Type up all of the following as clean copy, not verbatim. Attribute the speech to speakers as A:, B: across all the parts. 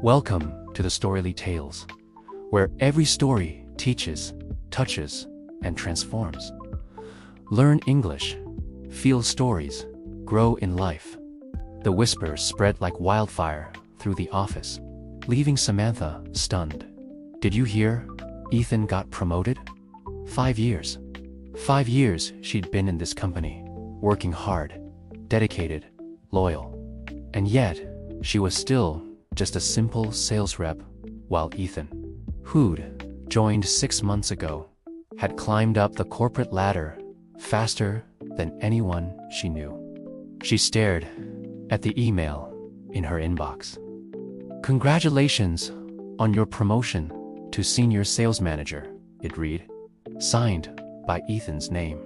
A: Welcome to the Storyly Tales, where every story teaches, touches, and transforms. Learn English, feel stories, grow in life. The whispers spread like wildfire through the office, leaving Samantha stunned. Did you hear? Ethan got promoted? 5 years. 5 years she'd been in this company, working hard, dedicated, loyal. And yet, she was still just a simple sales rep, while Ethan, who'd joined 6 months ago, had climbed up the corporate ladder faster than anyone she knew. She stared at the email in her inbox. "Congratulations on your promotion to senior sales manager," it read, signed by Ethan's name.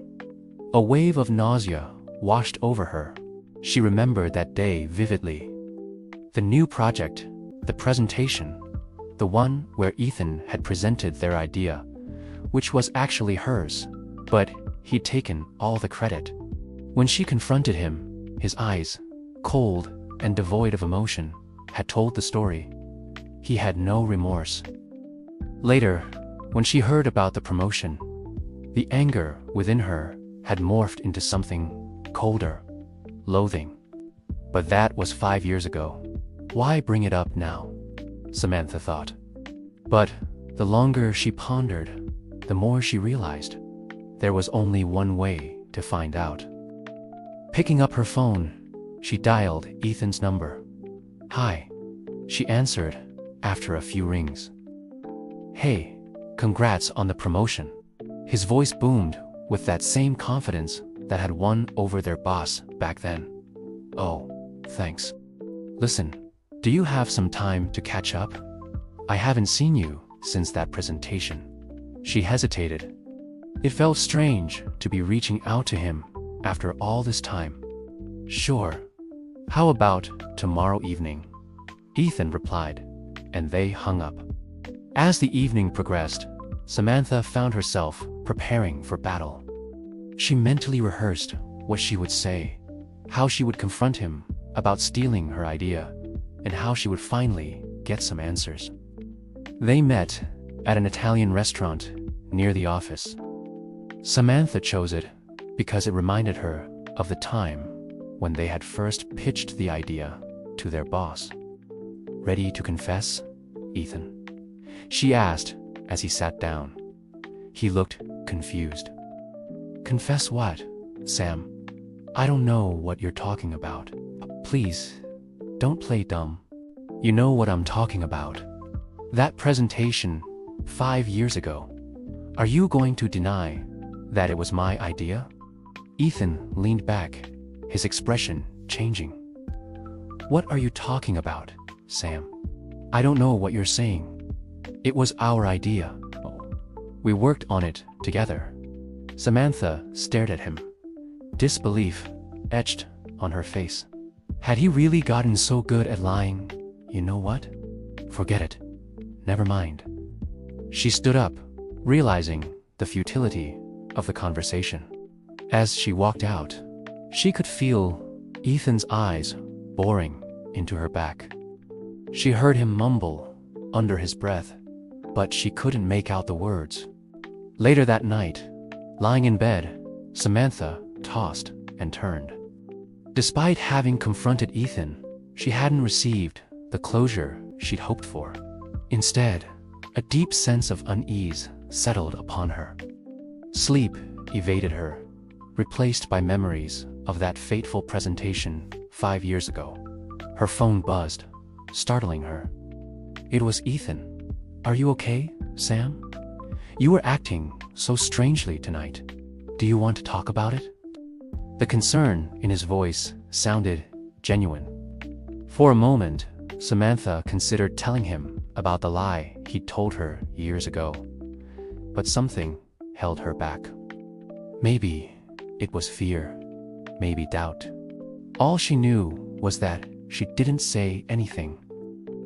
A: A wave of nausea washed over her. She remembered that day vividly. The new project, the presentation, the one where Ethan had presented their idea, which was actually hers, but he'd taken all the credit. When she confronted him, his eyes, cold and devoid of emotion, had told the story. He had no remorse. Later, when she heard about the promotion, the anger within her had morphed into something colder, loathing. But that was 5 years ago. Why bring it up now? Samantha thought. But the longer she pondered, the more she realized there was only one way to find out. Picking up her phone, she dialed Ethan's number. "Hi," she answered after a few rings. "Hey, congrats on the promotion." His voice boomed with that same confidence that had won over their boss back then. "Oh, thanks. Listen, do you have some time to catch up? I haven't seen you since that presentation." She hesitated. It felt strange to be reaching out to him after all this time. "Sure. How about tomorrow evening?" Ethan replied, and they hung up. As the evening progressed, Samantha found herself preparing for battle. She mentally rehearsed what she would say, how she would confront him about stealing her idea, and how she would finally get some answers. They met at an Italian restaurant near the office. Samantha chose it because it reminded her of the time when they had first pitched the idea to their boss. "Ready to confess, Ethan?" she asked as he sat down. He looked confused. "Confess what, Sam? I don't know what you're talking about. Please, don't play dumb. You know what I'm talking about. That presentation 5 years ago. Are you going to deny that it was my idea?" Ethan leaned back, his expression changing. "What are you talking about, Sam? I don't know what you're saying. It was our idea. We worked on it together." Samantha stared at him, disbelief etched on her face. Had he really gotten so good at lying? "You know what? Forget it. Never mind." She stood up, realizing the futility of the conversation. As she walked out, she could feel Ethan's eyes boring into her back. She heard him mumble under his breath, but she couldn't make out the words. Later that night, lying in bed, Samantha tossed and turned. Despite having confronted Ethan, she hadn't received the closure she'd hoped for. Instead, a deep sense of unease settled upon her. Sleep evaded her, replaced by memories of that fateful presentation 5 years ago. Her phone buzzed, startling her. It was Ethan. "Are you okay, Sam? You were acting so strangely tonight. Do you want to talk about it?" The concern in his voice sounded genuine. For a moment, Samantha considered telling him about the lie he'd told her years ago. But something held her back. Maybe it was fear, maybe doubt. All she knew was that she didn't say anything.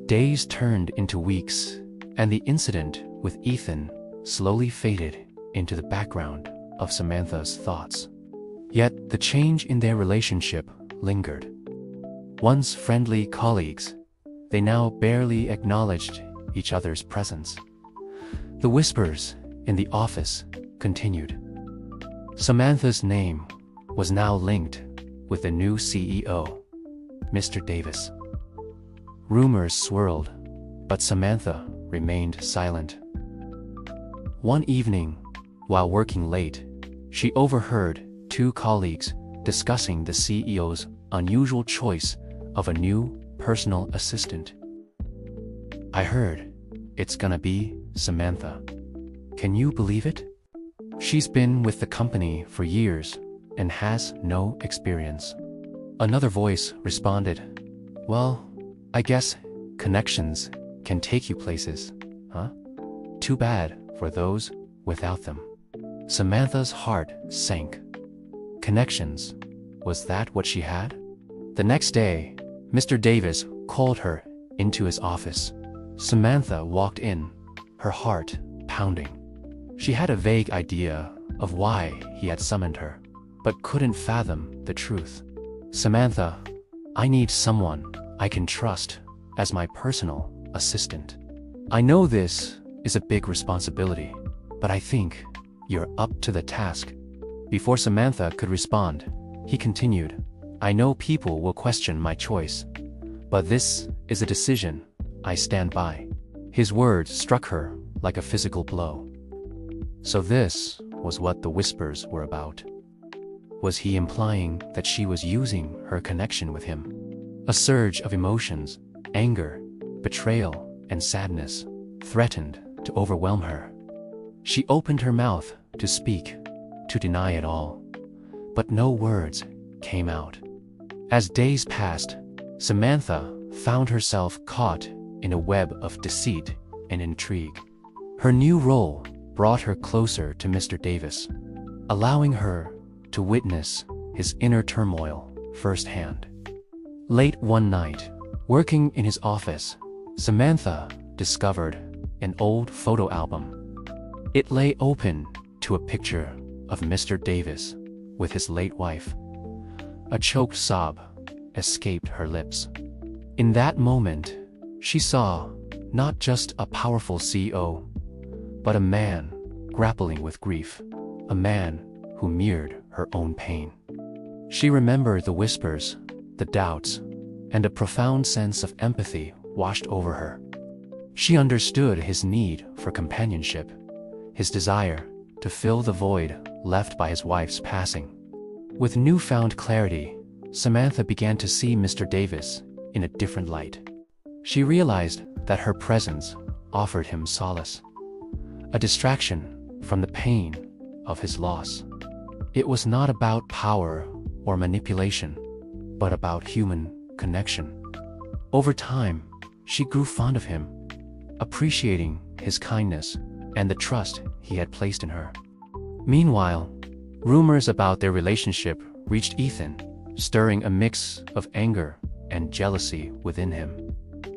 A: Days turned into weeks, and the incident with Ethan slowly faded into the background of Samantha's thoughts. Yet the change in their relationship lingered. Once friendly colleagues, They now barely acknowledged each other's presence. The whispers in the office continued. Samantha's name was now linked with the new CEO, Mr. Davis. Rumors swirled, but Samantha remained silent. One evening, while working late, she overheard two colleagues discussing the CEO's unusual choice of a new personal assistant. "I heard it's gonna be Samantha. Can you believe it? She's been with the company for years and has no experience." Another voice responded, "Well, I guess connections can take you places, huh? Too bad for those without them." Samantha's heart sank. Connections, was that what she had? The next day, Mr. Davis called her into his office. Samantha walked in, her heart pounding. She had a vague idea of why he had summoned her, but couldn't fathom the truth. "Samantha, I need someone I can trust as my personal assistant. I know this is a big responsibility, but I think you're up to the task." Before Samantha could respond, he continued, "I know people will question my choice, but this is a decision I stand by." His words struck her like a physical blow. So this was what the whispers were about. Was he implying that she was using her connection with him? A surge of emotions, anger, betrayal, and sadness threatened to overwhelm her. She opened her mouth to speak, to deny it all, but no words came out. As days passed, Samantha found herself caught in a web of deceit and intrigue. Her new role brought her closer to Mr. Davis, allowing her to witness his inner turmoil firsthand. Late one night, working in his office, Samantha discovered an old photo album. It lay open to a picture of Mr. Davis with his late wife. A choked sob escaped her lips. In that moment, she saw not just a powerful CEO, but a man grappling with grief, a man who mirrored her own pain. She remembered the whispers, the doubts, and a profound sense of empathy washed over her. She understood his need for companionship, his desire to fill the void left by his wife's passing. With newfound clarity, Samantha began to see Mr. Davis in a different light. She realized that her presence offered him solace, a distraction from the pain of his loss. It was not about power or manipulation, but about human connection. Over time, she grew fond of him, appreciating his kindness and the trust he had placed in her. Meanwhile, rumors about their relationship reached Ethan, stirring a mix of anger and jealousy within him.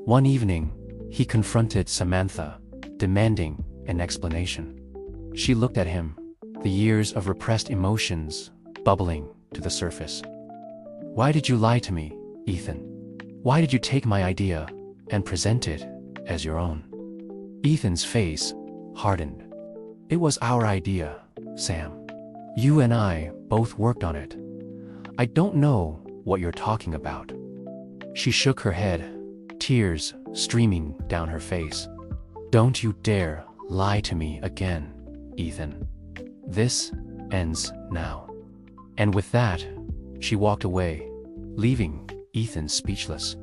A: One evening, he confronted Samantha, demanding an explanation. She looked at him, the years of repressed emotions bubbling to the surface. "Why did you lie to me, Ethan? Why did you take my idea and present it as your own?" Ethan's face hardened. "It was our idea, Sam. You and I both worked on it. I don't know what you're talking about." She shook her head, tears streaming down her face. "Don't you dare lie to me again, Ethan. This ends now." And with that, she walked away, leaving Ethan speechless.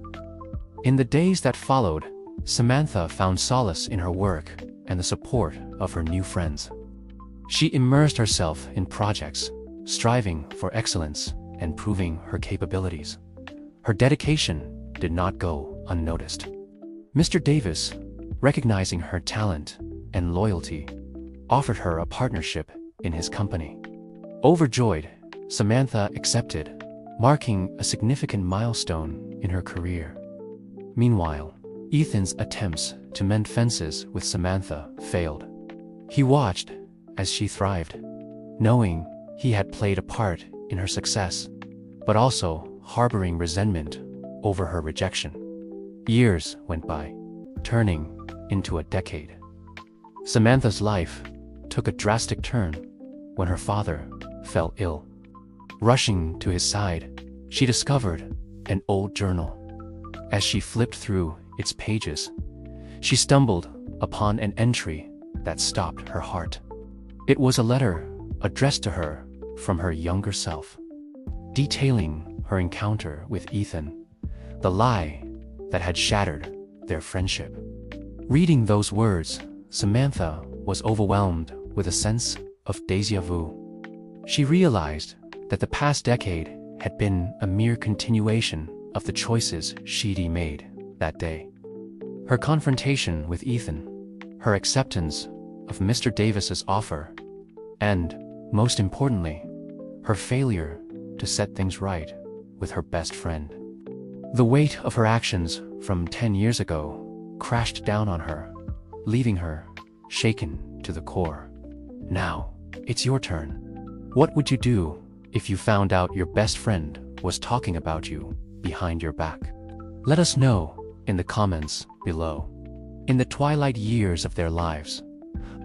A: In the days that followed, Samantha found solace in her work and the support of her new friends. She immersed herself in projects, striving for excellence and proving her capabilities. Her dedication did not go unnoticed. Mr. Davis, recognizing her talent and loyalty, offered her a partnership in his company. Overjoyed, Samantha accepted, marking a significant milestone in her career. Meanwhile, Ethan's attempts to mend fences with Samantha failed. He watched as she thrived, knowing he had played a part in her success, but also harboring resentment over her rejection. Years went by, turning into a decade. Samantha's life took a drastic turn when her father fell ill. Rushing to his side, she discovered an old journal. As she flipped through its pages, she stumbled upon an entry that stopped her heart. It was a letter addressed to her from her younger self, detailing her encounter with Ethan, the lie that had shattered their friendship. Reading those words, Samantha was overwhelmed with a sense of déjà vu. She realized that the past decade had been a mere continuation of the choices she'd made that day. Her confrontation with Ethan, her acceptance of Mr. Davis's offer, and, most importantly, her failure to set things right with her best friend. The weight of her actions from 10 years ago crashed down on her, leaving her shaken to the core. Now, it's your turn. What would you do if you found out your best friend was talking about you behind your back? Let us know in the comments below. In the twilight years of their lives,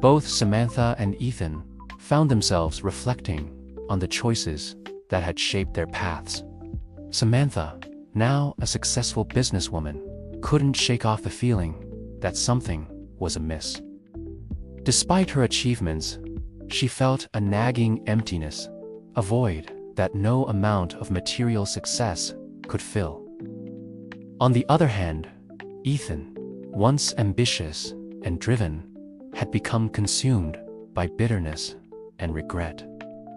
A: both Samantha and Ethan found themselves reflecting on the choices that had shaped their paths. Samantha, now a successful businesswoman, couldn't shake off the feeling that something was amiss. Despite her achievements, she felt a nagging emptiness, a void that no amount of material success could fill. On the other hand, Ethan, once ambitious and driven, had become consumed by bitterness and regret.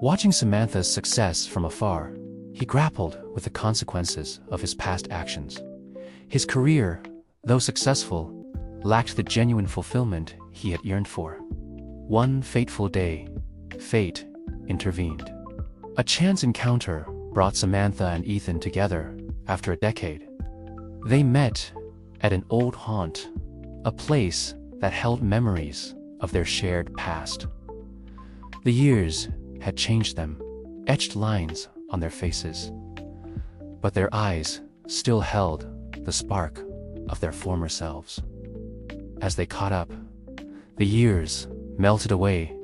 A: Watching Samantha's success from afar, he grappled with the consequences of his past actions. His career, though successful, lacked the genuine fulfillment he had yearned for. One fateful day, fate intervened. A chance encounter brought Samantha and Ethan together after a decade. They met at an old haunt, a place that held memories of their shared past. The years had changed them, etched lines on their faces, but their eyes still held the spark of their former selves. As they caught up, the years melted away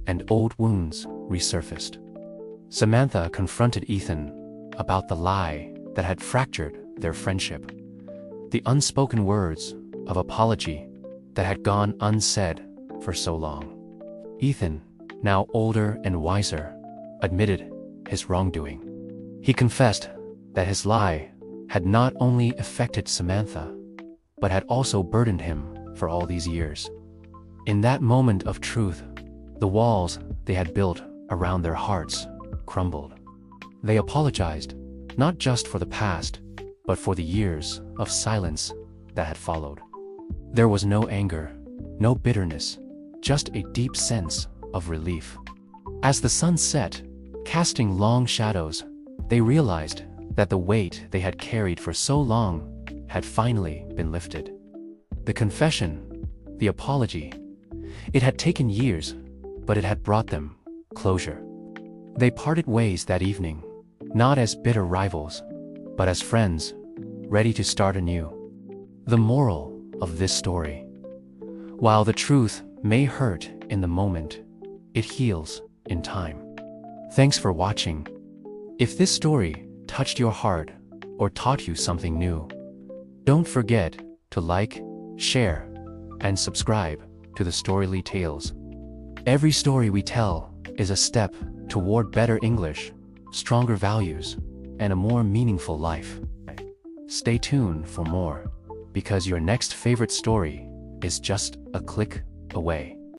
A: and old wounds resurfaced. Samantha confronted Ethan about the lie that had fractured their friendship, the unspoken words of apology that had gone unsaid for so long. Ethan, now older and wiser, admitted his wrongdoing. He confessed that his lie had not only affected Samantha, but had also burdened him for all these years. In that moment of truth, the walls they had built around their hearts crumbled. They apologized, not just for the past, but for the years of silence that had followed. There was no anger, no bitterness, just a deep sense of relief. As the sun set, casting long shadows, they realized that the weight they had carried for so long had finally been lifted. The confession, the apology, it had taken years, but it had brought them closure. They parted ways that evening, not as bitter rivals, but as friends, ready to start anew. The moral of this story: while the truth may hurt in the moment, it heals in time. Thanks for watching. If this story touched your heart or taught you something new, don't forget to like, share, and subscribe to the Storyly Tales. Every story we tell is a step toward better English, stronger values, and a more meaningful life. Stay tuned for more, because your next favorite story is just a click away.